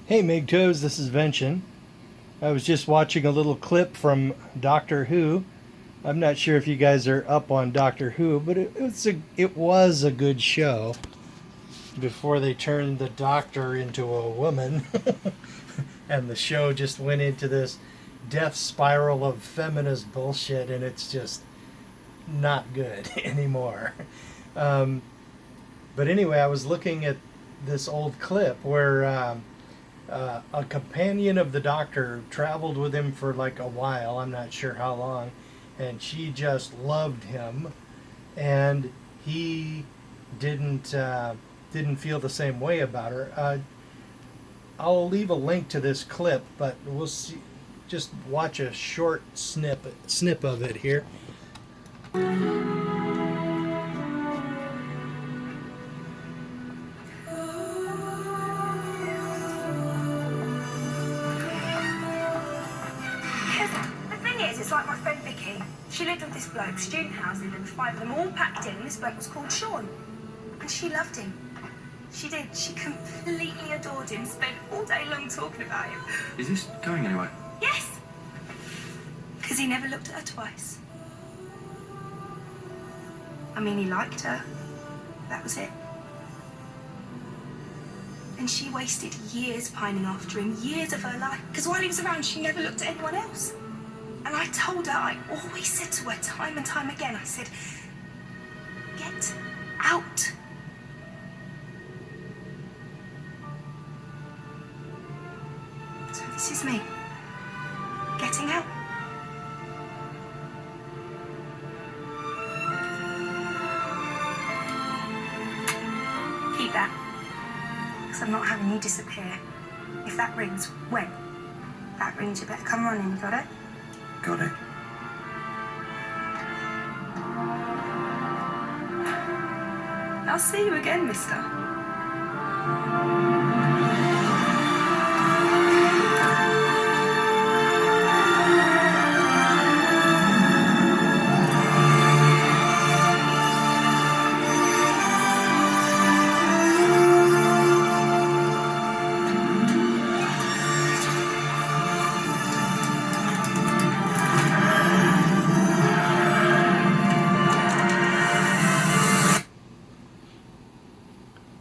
Hey MGTOWs, this is Vention. I was just watching a little clip from Doctor Who. I'm not sure if you guys are up on Doctor Who, but it was a good show before they turned the Doctor into a woman, and the show just went into this death spiral of feminist bullshit, and it's just not good anymore. Um, but anyway, I was looking at this old clip where a companion of the Doctor traveled with him for like a while. I'm not sure how long, and she just loved him, and he didn't feel the same way about her. I'll leave a link to this clip, but we'll see. Just watch a short snip of it here. Because the thing is, it's like my friend Vicky. She lived with this bloke, student housing, and 5 of them all packed in, and this bloke was called Sean. And she loved him. She did. She completely adored him, spent all day long talking about him. Is this going anywhere? Yes! Because he never looked at her twice. I mean, he liked her. That was it. And she wasted years pining after him, years of her life. Because while he was around, she never looked at anyone else. And I told her, I always said to her time and time again, I said, get out. So this is me, getting out. Keep that. Because I'm not having you disappear. If that rings, when? That rings, you better come running, you got it? Got it. I'll see you again, mister.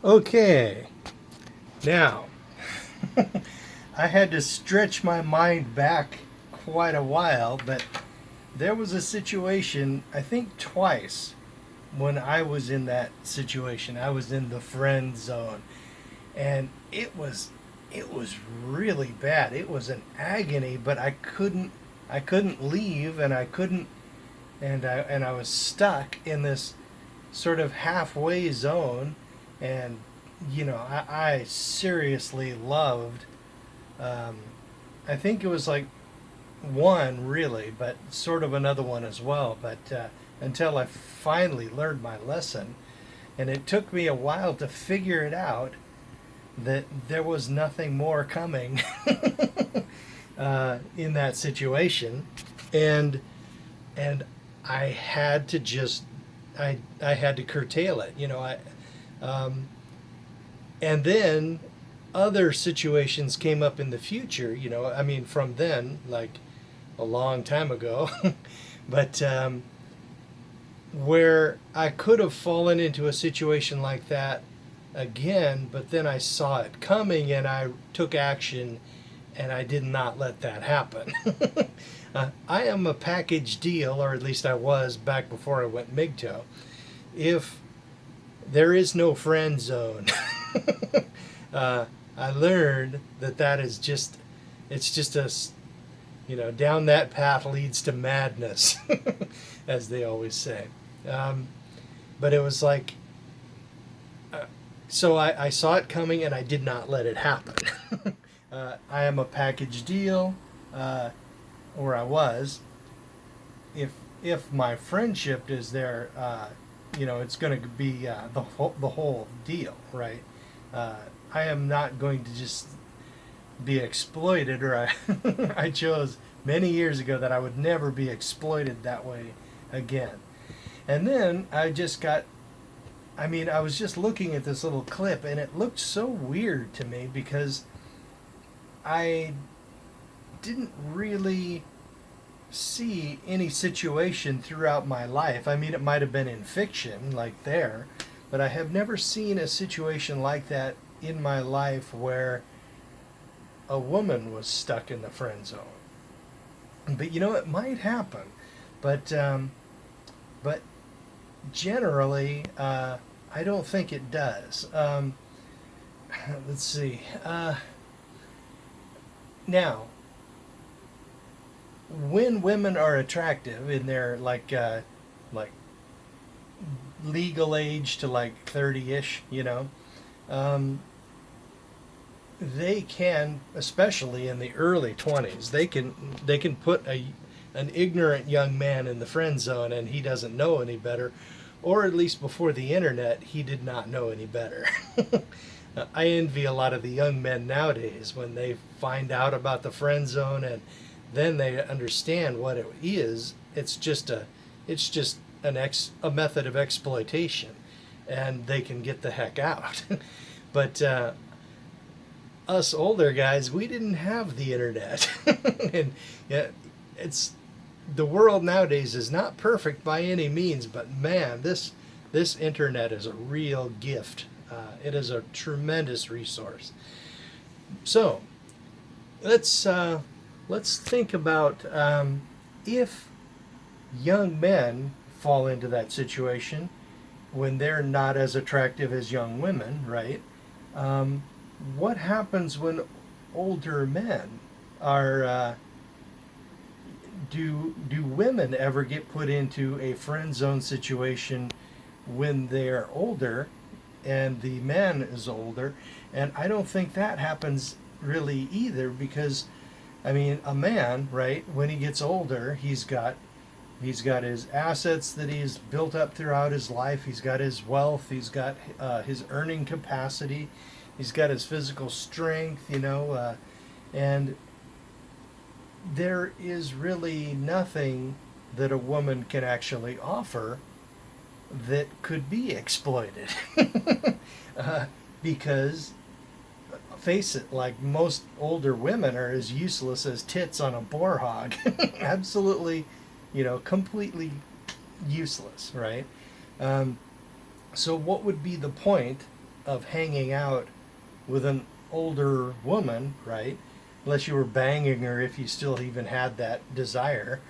Okay, now I had to stretch my mind back quite a while, but there was a situation, I think twice, when I was in that situation. I was in the friend zone, and it was really bad. It was an agony, but I couldn't leave, and I was stuck in this sort of halfway zone. And I seriously loved, I think it was like one really, but sort of another one as well, but until I finally learned my lesson. And it took me a while to figure it out that there was nothing more coming in that situation. And I had to just, I had to curtail it. Um, and then other situations came up in the future, I mean, from then, like a long time ago, but where I could have fallen into a situation like that again, but then I saw it coming and I took action, and I did not let that happen. I am a package deal, or at least I was back before I went MGTOW. If there is no friend zone. I learned that is just, it's just down that path leads to madness, as they always say. But it was like, so I saw it coming and I did not let it happen. I am a package deal, or I was. If my friendship is there, it's going to be the whole deal, right? I am not going to just be exploited, or I chose many years ago that I would never be exploited that way again. And then I was just looking at this little clip, and it looked so weird to me because I didn't really see any situation throughout my life. I mean, it might have been in fiction, like there, but I have never seen a situation like that in my life where a woman was stuck in the friend zone. But you know, it might happen. But generally, I don't think it does. Let's see. Now, when women are attractive in their like legal age to like 30ish, you know, um, they can, especially in the early 20s, they can put an ignorant young man in the friend zone and he doesn't know any better, or at least before the internet he did not know any better. I envy a lot of the young men nowadays when they find out about the friend zone and then they understand what it is. It's just a method of exploitation, and they can get the heck out. But us older guys, we didn't have the internet, and yeah, it's the world nowadays is not perfect by any means. But man, this internet is a real gift. It is a tremendous resource. So let's think about if young men fall into that situation when they're not as attractive as young women, right? What happens when older men are? Do women ever get put into a friend zone situation when they're older, and the man is older? And I don't think that happens really either, because I mean, a man, right, when he gets older, he's got his assets that he's built up throughout his life. He's got his wealth. He's got his earning capacity. He's got his physical strength, you know, and there is really nothing that a woman can actually offer that could be exploited. Because, face it, like most older women are as useless as tits on a boar hog. Absolutely, you know, completely useless, right? So what would be the point of hanging out with an older woman, right? Unless you were banging her, if you still even had that desire.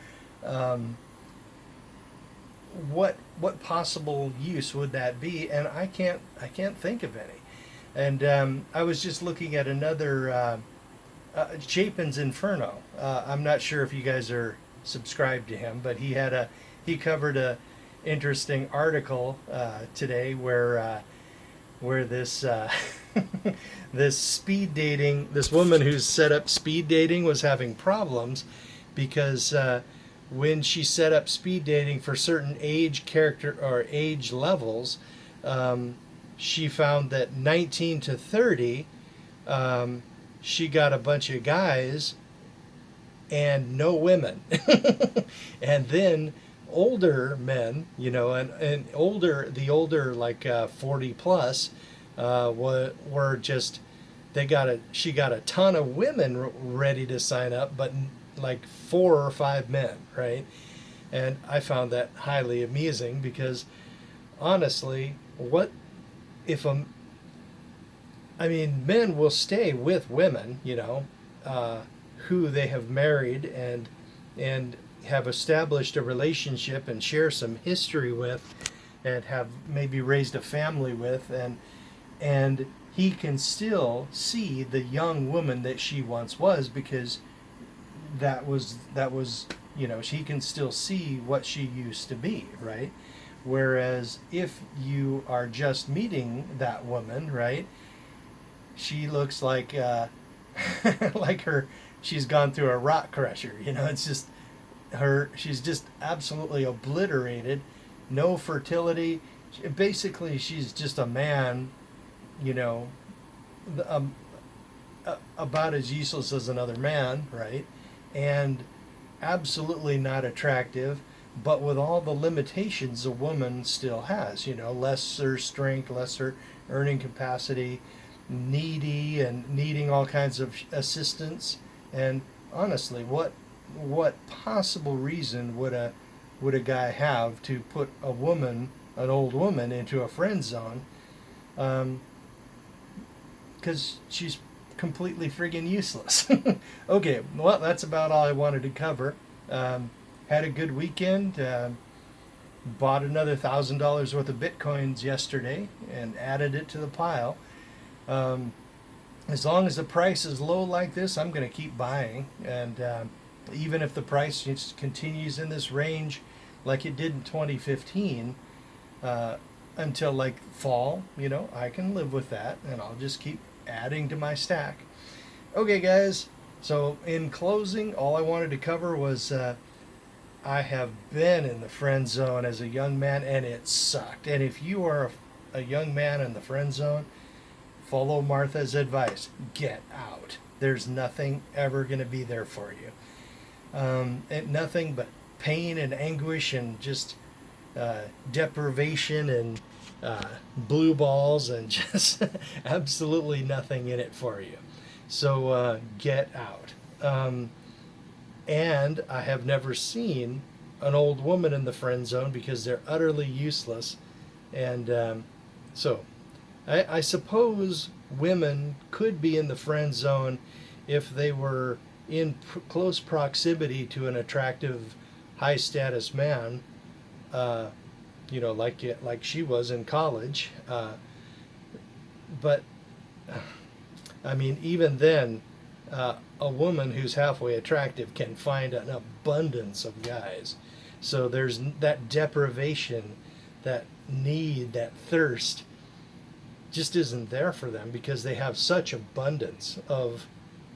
What possible use would that be? And I can't think of any. And I was just looking at another Chapin's Inferno. I'm not sure if you guys are subscribed to him, but he covered a interesting article today where this this speed dating, this woman who's set up speed dating was having problems because when she set up speed dating for certain age levels, she found that 19 to 30, she got a bunch of guys and no women. And then older men, you know, and the older like 40 plus, were just, she got a ton of women ready to sign up, but like 4 or 5 men, right? And I found that highly amusing because honestly, what if I mean, men will stay with women, you know, who they have married and have established a relationship and share some history with, and have maybe raised a family with, and he can still see the young woman that she once was, because that was you know, she can still see what she used to be, right? Whereas if you are just meeting that woman, right, she looks like like she's gone through a rock crusher, you know. It's just she's just absolutely obliterated, no fertility. Basically she's just a man, you know, about as useless as another man, right? And absolutely not attractive, but with all the limitations a woman still has, you know, lesser strength, lesser earning capacity, needy and needing all kinds of assistance. And honestly, what possible reason would a guy have to put a woman, an old woman, into a friend zone? Because she's completely friggin' useless. Okay, well, that's about all I wanted to cover. Had a good weekend. Bought another $1,000 worth of bitcoins yesterday and added it to the pile. As long as the price is low like this, I'm going to keep buying. And even if the price just continues in this range like it did in 2015 until like fall, I can live with that, and I'll just keep adding to my stack. Okay, guys. So in closing, all I wanted to cover was I have been in the friend zone as a young man, and it sucked. And if you are a young man in the friend zone, follow Martha's advice. Get out. There's nothing ever going to be there for you. And nothing but pain and anguish and just deprivation and blue balls and just absolutely nothing in it for you. So get out. And I have never seen an old woman in the friend zone because they're utterly useless. And so I suppose women could be in the friend zone if they were in close proximity to an attractive, high status man, like she was in college. But I mean, even then, a woman who's halfway attractive can find an abundance of guys. So there's that deprivation, that need, that thirst just isn't there for them because they have such abundance of,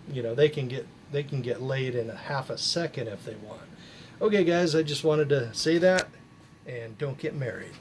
they can get laid in a half a second if they want. Okay, guys, I just wanted to say that, and don't get married.